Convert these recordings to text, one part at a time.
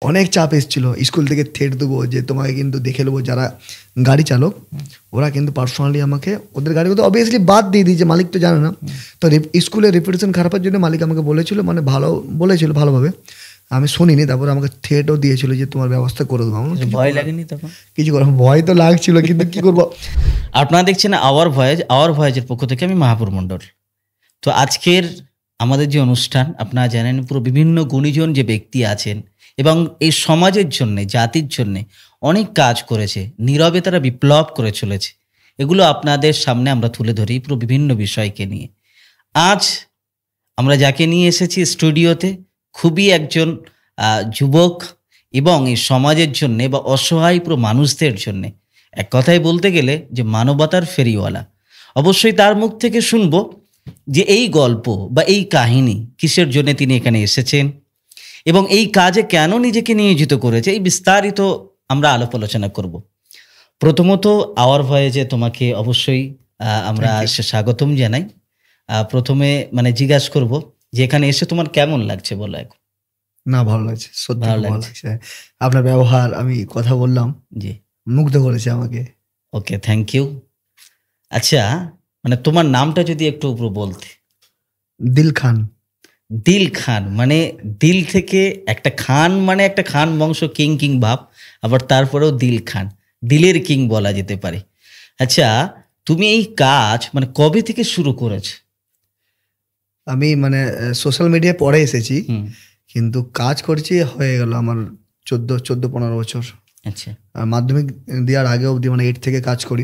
অনেক চাপ এসেছিল, স্কুল থেকে থ্রেট দেবো যে তোমাকে কিন্তু দেখে নেবো, যারা গাড়ি চালক ওরা কিন্তু পার্সোনালি আমাকে ওদের গাড়ি তো অবভিয়াসলি বাদ দিয়ে দিয়েছে, মালিক তো জানে না। তো স্কুলের রেপুটেশন খারাপের জন্য মালিক আমাকে বলেছিল, মানে ভালো বলেছিল ভালোভাবে, আমি শুনিনি। তারপরে আমাকে থ্রেটও দিয়েছিল যে তোমার ব্যবস্থা করে দেবো। ভয় লাগেনি তখন? কিছু করবো, ভয় তো লাগছিল, কিন্তু কি করবো। আপনারা দেখছেন আওয়ার ভয়েজের পক্ষ থেকে আমি মাহাপুর মণ্ডল। তো আজকের আমাদের যে অনুষ্ঠান, আপনারা জানেন পুরো বিভিন্ন গুণীজন যে ব্যক্তি আছেন এবং এই সমাজের জন্যে, জাতির জন্যে অনেক কাজ করেছে, নীরবে তারা বিপ্লব করে চলেছে। এগুলো আপনাদের সামনে আমরা তুলে ধরি পুরো বিভিন্ন বিষয়কে নিয়ে। আজ আমরা যাকে নিয়ে এসেছি স্টুডিওতে, খুবই একজন যুবক এবং এই সমাজের জন্যে বা অসহায় পুরো মানুষদের জন্যে এক কথায় বলতে গেলে যে মানবতার ফেরিওয়ালা। অবশ্যই তার মুখ থেকে শুনবো যে এই গল্প বা এই কাহিনী কিসের জন্য তিনি এখানে এসেছেন এবং এই কাজে কেন নিজেকে নিয়োজিত করেছে, এই বিস্তারিত আমরা আলাপ আলোচনা করব। প্রথমত আওয়ার ভয়েজে তোমাকে অবশ্যই আমরা স্বাগতম জানাই। প্রথমে মানে জিজ্ঞাসা করব যে এখানে এসে তোমার কেমন লাগছে বলো এখন? না, ভালো লাগছে, সত্যি ভালো লাগছে। আপনার ব্যবহার, আমি কথা বললাম, জি মুগ্ধ করেছে আমাকে। ওকে, থ্যাংক ইউ। আচ্ছা, মানে তোমার নামটা যদি একটু উপরে বলতে। দিল খান। দিল খান মানে দিল থেকে একটা খান, মানে একটা খান বংশ, কিং ভাব, আবার তারপরেও দিল খান, দিলের কিং বলা যেতে পারে। আচ্ছা, তুমি এই কাজ মানে কবে থেকে শুরু করেছো? আমি মানে সোশ্যাল মিডিয়ায় পরে এসেছি, কিন্তু কাজ করছি হয়ে গেল আমার 14-15 বছর। আচ্ছা, মাধ্যমিক দেওয়ার আগে অবধি মানে 8 থেকে কাজ করি।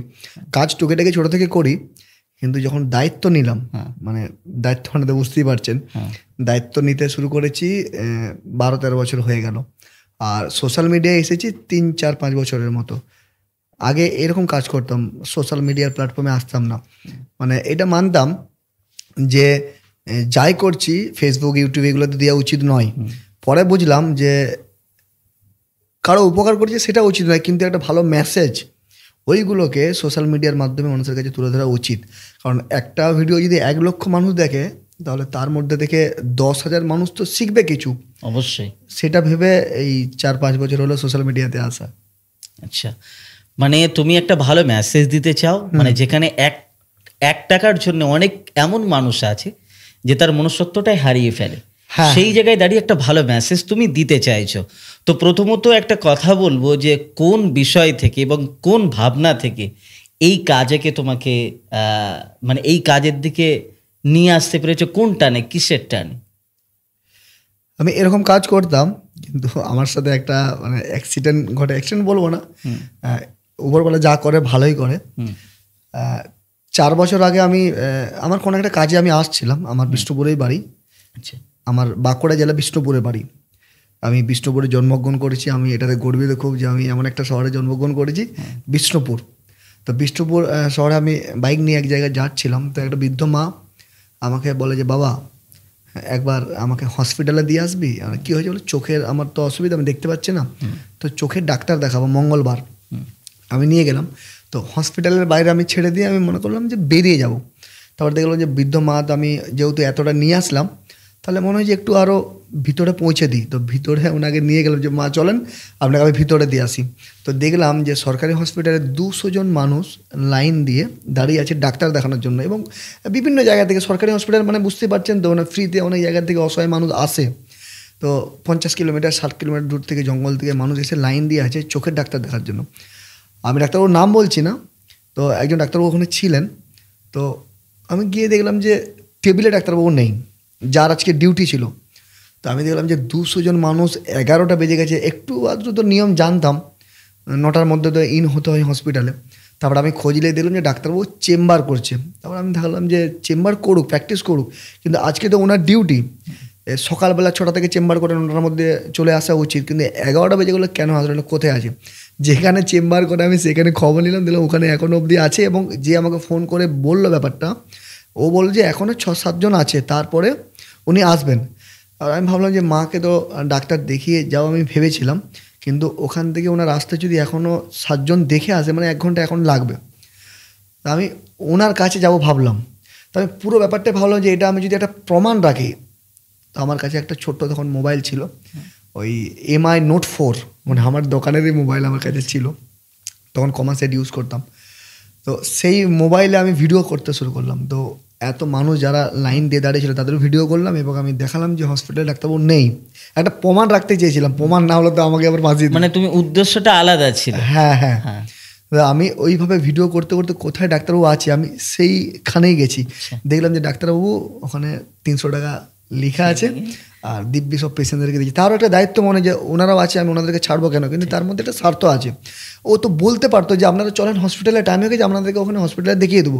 কাজ টুকেটাকে ছোট থেকে করি, কিন্তু যখন দায়িত্ব নিলাম, মানে দায়িত্ব মানে তো বুঝতেই পারছেন, দায়িত্ব নিতে শুরু করেছি 12-13 বছর হয়ে গেল। আর সোশ্যাল মিডিয়ায় এসেছি 3-4-5 বছরের মতো। আগে এরকম কাজ করতাম, সোশ্যাল মিডিয়ার প্ল্যাটফর্মে আসতাম না। মানে এটা মানতাম যে যাই করছি ফেসবুক, ইউটিউব এগুলোতে দেওয়া উচিত নয়। পরে বুঝলাম যে কারো উপকার করছে সেটা উচিত নয়, কিন্তু একটা ভালো মেসেজ ওইগুলোকে সোশ্যাল মিডিয়ার মাধ্যমে মানুষের কাছে তুলে ধরা উচিত। কারণ একটা ভিডিও যদি 1 লক্ষ মানুষ দেখে, তাহলে তার মধ্যে থেকে 10,000 মানুষ তো শিখবে কিছু, অবশ্যই। সেটা ভেবে এই 4-5 বছর হলো সোশ্যাল মিডিয়াতে আসা। আচ্ছা, মানে তুমি একটা ভালো মেসেজ দিতে চাও, মানে যেখানে এক টাকার জন্য অনেক এমন মানুষ আছে যে তার মনুষ্যত্বটাই হারিয়ে ফেলে, সেই জায়গায় দাঁড়িয়ে একটা ভালো মেসেজ তুমি দিতে চাইছো। তো প্রথমত একটা কথা বলবো যে কোন বিষয় থেকে এবং কোন ভাবনা থেকে এই কাজেকে তোমাকে মানে এই কাজের দিকে নিয়ে আসতে পেরেছো? কোন টানে, কিসের টানে? আমি এরকম কাজ করতাম, কিন্তু আমার সাথে একটা মানে অ্যাক্সিডেন্ট ঘটে। অ্যাক্সিডেন্ট বলবো না, উপরবেলা যা করে ভালোই করে। 4 বছর আগে আমি আমার কোনো একটা কাজে আমি আসছিলাম, আমার বিষ্ণুপুরেই বাড়ি। আচ্ছা, আমার বাঁকুড়া জেলা বিষ্ণুপুরে বাড়ি। আমি বিষ্ণুপুরে জন্মগ্রহণ করেছি, আমি এটাতে গর্বিত খুব যে আমি এমন একটা শহরে জন্মগ্রহণ করেছি, বিষ্ণুপুর। তো বিষ্ণুপুর শহরে আমি বাইক নিয়ে এক জায়গায় যাচ্ছিলাম, তো একটা বৃদ্ধ মা আমাকে বলে যে বাবা একবার আমাকে হসপিটালে দিয়ে আসবি। কী হয়েছে বলে, চোখের আমার তো অসুবিধা, আমি দেখতে পাচ্ছি না, তো চোখের ডাক্তার দেখাবো মঙ্গলবার। আমি নিয়ে গেলাম, তো হসপিটালের বাইরে আমি ছেড়ে দিয়ে আমি মনে করলাম যে বেরিয়ে যাব। তারপর দেখলাম যে বৃদ্ধ মা, আমি যেহেতু এতটা নিয়ে আসলাম, তাহলে মনে হয় যে একটু আরও ভিতরে পৌঁছে দিই। তো ভিতরে ওনাকে নিয়ে গেলাম যে মা চলেন আপনাকে আমি ভিতরে দিয়ে আসি। তো দেখলাম যে সরকারি হসপিটালে 200 জন মানুষ লাইন দিয়ে দাঁড়িয়ে আছে ডাক্তার দেখানোর জন্য, এবং বিভিন্ন জায়গা থেকে সরকারি হসপিটাল মানে বুঝতে পারছেন তো, মানে ফ্রিতে অনেক জায়গা থেকে অসহায় মানুষ আসে। তো 50 কিলোমিটার 60 কিলোমিটার দূর থেকে, জঙ্গল থেকে মানুষ এসে লাইন দিয়ে আছে চোখের ডাক্তার দেখার জন্য। আমি ডাক্তারবাবুর নাম বলছি না, তো একজন ডাক্তারবাবু ওখানে ছিলেন। তো আমি গিয়ে দেখলাম যে টেবিলে ডাক্তারবাবু নেই, যার আজকে ডিউটি ছিল। তো আমি দেখলাম যে 200 জন মানুষ, 11টা বেজে গেছে, একটু আধটু তো নিয়ম জানতাম, 9টার মধ্যে তো ইন হতে হয় হসপিটালে। তারপর আমি খোঁজলে দেখলাম যে ডাক্তারবাবু চেম্বার করছে। তারপর আমি দেখলাম যে চেম্বার করুক, প্র্যাকটিস করুক, কিন্তু আজকে তো ওনার ডিউটি, সকালবেলা 6টা থেকে চেম্বার করে 9টার মধ্যে চলে আসা উচিত, কিন্তু 11টা বেজে গেলো কেন আসলে, কোথায় আছে? যেখানে চেম্বার করে আমি সেখানে খবর নিলাম, দিলাম ওখানে এখনও অবধি আছে। এবং যে আমাকে ফোন করে বললো ব্যাপারটা, ও বলল যে এখনও 6-7 জন আছে, তারপরে উনি আসবেন। আর আমি ভাবলাম যে মাকে তো ডাক্তার দেখিয়ে যাও আমি ভেবেছিলাম, কিন্তু ওখান থেকে ওনার আসতে যদি এখনও 7 জন দেখে আসে, মানে 1 ঘন্টা এখন লাগবে। তা আমি ওনার কাছে যাব ভাবলাম। তো আমি পুরো ব্যাপারটা ভাবলাম যে এটা আমি যদি একটা প্রমাণ রাখি, তো আমার কাছে একটা ছোট্ট তখন মোবাইল ছিল, ওই MI Note 4, মানে আমার দোকানেরই মোবাইল আমার কাছে ছিল, তখন কমার্স সেট ইউজ করতাম। তো সেই মোবাইলে আমি ভিডিও করতে শুরু করলাম। তো এত মানুষ যারা লাইন দিয়ে দাঁড়িয়েছিল তাদের ভিডিও করলাম এবং আমি দেখালাম যে হসপিটালে ডাক্তারবাবু নেই। একটা প্রমাণ রাখতে চেয়েছিলাম, প্রমাণ না হলে তো আমাকে আবার ফাঁসিয়ে দিত। মানে তুমি উদ্দেশ্যটা আলাদা ছিল। হ্যাঁ হ্যাঁ হ্যাঁ। আমি ওইভাবে ভিডিও করতে করতে কোথায় ডাক্তারবাবু আছে আমি সেইখানেই গেছি, দেখলাম যে ডাক্তারবাবু ওখানে 300 টাকা লেখা আছে আর দিব্যি সব পেশেন্টদেরকে দিয়েছি। তারও একটা দায়িত্ব মনে যে ওনারাও আছে, আমি ওনাদেরকে ছাড়বো কেন, কিন্তু তার মধ্যে একটা স্বার্থ আছে। ও তো বলতে পারতো যে আপনারা চলেন হসপিটালে, টাইম হয়ে গেছে আপনাদেরকে ওখানে হসপিটালে দেখিয়ে দেবো,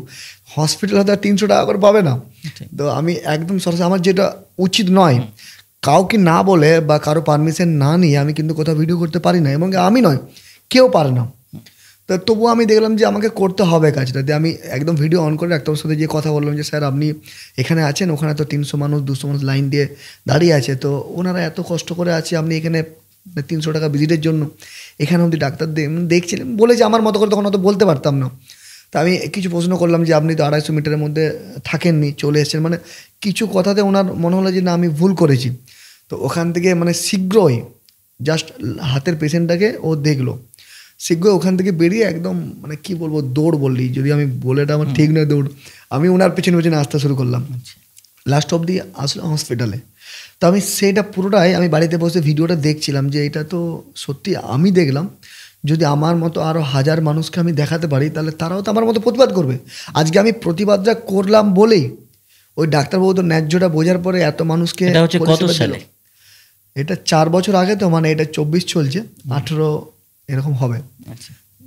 হসপিটাল হয়তো আর 300 টাকা করে পাবে না। তো আমি একদম সরাসরি, আমার যেটা উচিত নয়, কাউকে না বলে বা কারো পারমিশন না নিয়ে আমি কিন্তু কোথাও ভিডিও করতে পারি না, এবং আমি নয় কেউ পারে না। তো তবুও আমি দেখলাম যে আমাকে করতে হবে কাজটা, দিয়ে আমি একদম ভিডিও অন করে ডাক্তারের সাথে যে কথা বললাম যে স্যার আপনি এখানে আছেন, ওখানে তো 300 মানুষ 200 মানুষ লাইন দিয়ে দাঁড়িয়ে আছে, তো ওনারা এত কষ্ট করে আছে, আপনি এখানে 300 টাকা ভিজিটের জন্য এখানে অবধি ডাক্তার দেখছিলেন বলে যে আমার মতো করে তখন অত বলতে পারতাম না। তা আমি কিছু প্রশ্ন করলাম যে আপনি তো 250 মিটারের মধ্যে থাকেননি, চলে এসেছেন, মানে কিছু কথাতে ওনার মনে হলো যে না আমি ভুল করেছি। তো ওখান থেকে মানে শীঘ্রই জাস্ট হাতের পেশেন্টটাকে ও দেখলো, শীঘ্রই ওখান থেকে বেরিয়ে একদম মানে কি বলবো দৌড় বললি, যদি আমি বলেটা আমার ঠিক নয়, দৌড়, আমি ওনার পেছনে পেছনে আসতে শুরু করলাম, লাস্ট অবধি আসলাম হসপিটালে। তো আমি সেটা পুরোটাই আমি বাড়িতে বসে ভিডিওটা দেখছিলাম যে এটা তো সত্যি আমি দেখলাম, যদি আমার মতো আরও 1000 মানুষকে আমি দেখাতে পারি তাহলে তারাও তো আমার মতো প্রতিবাদ করবে। আজকে আমি প্রতিবাদটা করলাম বলেই ওই ডাক্তারবাবু তো ন্যায্যটা বোঝার পরে এত মানুষকে। এটা হচ্ছে কত সালে? এটা 4 বছর আগে, তো মানে এটা 24 চলছে, 18 এরকম হবে,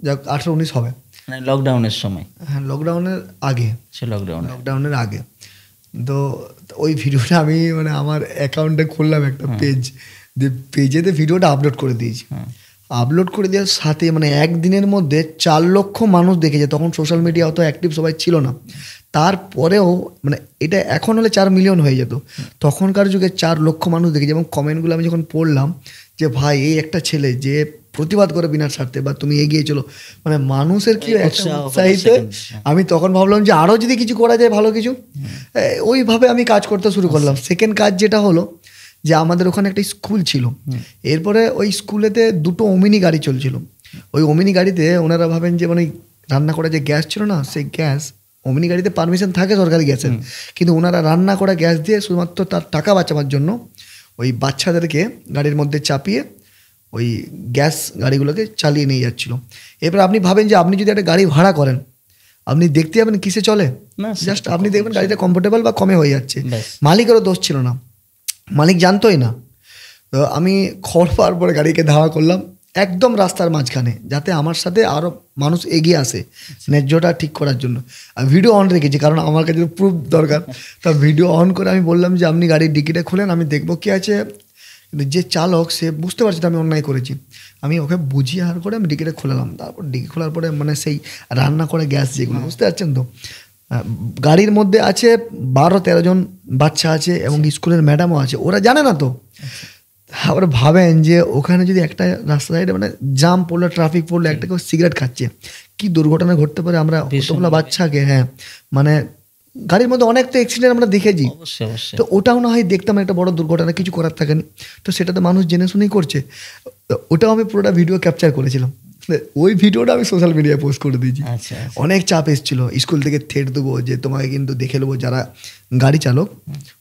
যাক 18-19 হবে, মানে লকডাউনের সময়। হ্যাঁ লকডাউনের আগে, সে লকডাউনের আগে। তো ওই ভিডিওটা আমি মানে আমার অ্যাকাউন্টে খুললাম একটা পেজ, যে পেজেতে ভিডিওটা আপলোড করে দিয়েছি। আপলোড করে দেওয়ার সাথে মানে একদিনের মধ্যে 4 লক্ষ মানুষ দেখেছে। তখন সোশ্যাল মিডিয়া অত অ্যাক্টিভ সবাই ছিল না, তারপরেও মানে এটা এখন হলে 4 মিলিয়ন হয়ে যেত, তখনকার যুগে 4 লক্ষ মানুষ দেখেছে। এবং কমেন্টগুলো আমি যখন পড়লাম যে ভাই এই একটা ছেলে যে প্রতিবাদ করে বিনা স্বার্থে, বা তুমি এগিয়ে চলো, মানে মানুষের কি উৎসাহিত, আমি তখন ভাবলাম যে আরও যদি কিছু করা যায় ভালো কিছু, ওইভাবে আমি কাজ করতে শুরু করলাম। সেকেন্ড কাজ যেটা হলো যে আমাদের ওখানে একটা স্কুল ছিল, এরপরে ওই স্কুলেতে 2টো ওমিনি গাড়ি চলছিল। ওই ওমিনি গাড়িতে ওনারা ভাবেন যে মানে রান্না করা যে গ্যাস ছিল না, সেই গ্যাস ওমিনি গাড়িতে পারমিশন থাকে সরকারি গ্যাসের, কিন্তু ওনারা রান্না করা গ্যাস দিয়ে শুধুমাত্র তার টাকা বাঁচাবার জন্য ওই বাচ্চাদেরকে গাড়ির মধ্যে চাপিয়ে ওই গ্যাস গাড়িগুলোকে চালিয়ে নিয়ে যাচ্ছিল। এরপর আপনি ভাবেন যে আপনি যদি একটা গাড়ি ভাড়া করেন, আপনি দেখতে যাবেন কিসে চলে, জাস্ট আপনি দেখবেন গাড়িটা কমফোর্টেবল বা কমে হয়ে যাচ্ছে, মালিকেরও দোষ ছিল না, মালিক জানতোই না। তো আমি খবর পাওয়ার পরে গাড়িকে ধাওয়া করলাম একদম রাস্তার মাঝখানে, যাতে আমার সাথে আরও মানুষ এগিয়ে আসে ন্যায্যটা ঠিক করার জন্য। আমি ভিডিও অন রেখেছি কারণ আমার কাছে প্রুফ দরকার। তা ভিডিও অন করে আমি বললাম যে আপনি গাড়ির ডিকিটা খুলেন, আমি দেখবো কী আছে। কিন্তু যে চালক সে বুঝতে পারছে আমি অন্যায় করেছি, আমি ওকে বুঝিয়ে আর করে আমি ডিকিটা খুলালাম। তারপর ডিকি খোলার পরে মানে সেই রান্না করে গ্যাস যেগুলো, বুঝতে পারছেন তো, গাড়ির মধ্যে আছে 12-13 জন বাচ্চা আছে এবং স্কুলের ম্যাডামও আছে, ওরা জানে না তো। আবার ভাবেন যে ওখানে যদি একটা রাস্তা সাইডে মানে জাম পড়লো, ট্রাফিক পড়লো, একটা কেউ সিগারেট খাচ্ছে, কি দুর্ঘটনা ঘটতে পারে। আমরা অতগুলো বাচ্চাকে, হ্যাঁ মানে গাড়ির মধ্যে অনেক তো অ্যাক্সিডেন্ট আমরা দেখেছি, তো ওটাও না হয় দেখতাম একটা বড় দুর্ঘটনা, কিছু করার থাকেনি, তো সেটা তো মানুষ জেনে শুনেই করছে। ওটাও আমি পুরোটা ভিডিও ক্যাপচার করেছিলাম, ওই ভিডিওটা আমি সোশ্যাল মিডিয়ায় পোস্ট করে দিয়েছি। অনেক চাপ এসেছিলো, স্কুল থেকে থ্রেট দেবো যে তোমাকে কিন্তু দেখে নেবো, যারা গাড়ি চালক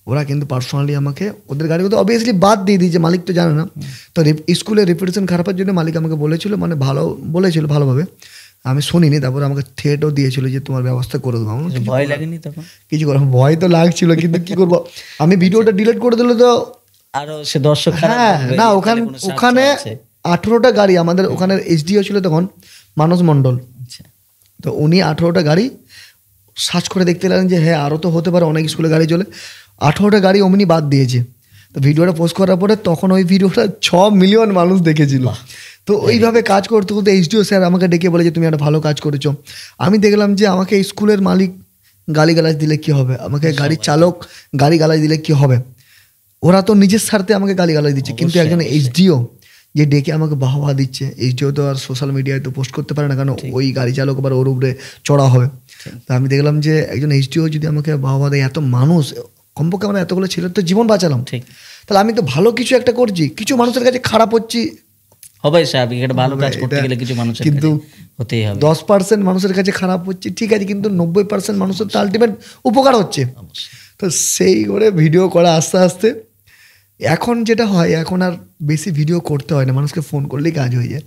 ওরা কিন্তু পার্সোনালি আমাকে ওদের গাড়িগুলো তো অবভিয়াসলি বাদ দিয়ে দিয়েছে, মালিক তো জানে না। তো স্কুলের রেপুটেশন খারাপের জন্য মালিক আমাকে বলেছিল, মানে ভালো বলেছিল ভালোভাবে, আমি শুনিনি। তারপরে আমাকে থ্রেটও দিয়েছিল যে তোমার ব্যবস্থা করে দেবো। ভয় লাগেনি তখন? কিছু করবো, ভয় তো লাগছিল, কিন্তু কি করবো, আমি ভিডিওটা ডিলিট করে দিলে তো আরো সে দর্শক, হ্যাঁ না ওখানে 18টা গাড়ি, আমাদের ওখানের SDO ছিল তখন মানস মণ্ডল, তো উনি 18টা গাড়ি সার্চ করে দেখতে লাগলেন যে হ্যাঁ আরও তো হতে পারে, অনেক স্কুলে গাড়ি চলে, 18টা গাড়ি অমনি বাদ দিয়েছে। তো ভিডিওটা পোস্ট করার পরে তখন ওই ভিডিওটা 6 মিলিয়ন মানুষ দেখেছিল। তো ওইভাবে কাজ করতে করতে SDO স্যার আমাকে ডেকে বলে যে তুমি একটা ভালো কাজ করেছো। আমি দেখলাম যে আমাকে স্কুলের মালিক গালিগালাজ দিলে কি হবে, আমাকে গাড়ির চালক গালিগালাজ দিলে কি হবে, ওরা তো নিজের স্বার্থে আমাকে গালিগালাজ দিচ্ছে, কিন্তু একজন SDO যে ডেকে আমাকে বাহবা দিচ্ছে, SDO তো আর সোশ্যাল মিডিয়ায় তো পোস্ট করতে পারে না, কারণ ওই গাড়ি চালক আবার ওর উপরে চড়া হবে। তো আমি দেখলাম যে একজন SDO যদি আমাকে বাহবা দেয়, এত মানুষ, কমপক্ষে আমরা এতগুলো ছেলের তো জীবন বাঁচালাম। ঠিক, তাহলে আমি তো ভালো কিছু একটা করছি, কিছু মানুষের কাছে খারাপ হচ্ছি। হবে স্বাভাবিক, একটা ভালো কাজ করতে গেলে কিছু মানুষের কিন্তু কাছে হতেই হবে। 10% মানুষের কাছে খারাপ হচ্ছে ঠিক আছে, কিন্তু 90% মানুষের তো আলটিমেট উপকার হচ্ছে। অবশ্যই। তো সেই করে ভিডিও করা আস্তে আস্তে এখন যেটা হয়, এখন আর বেশি ভিডিও করতে হয় না, মানুষকে ফোন করলেই কাজ হয়ে যায়।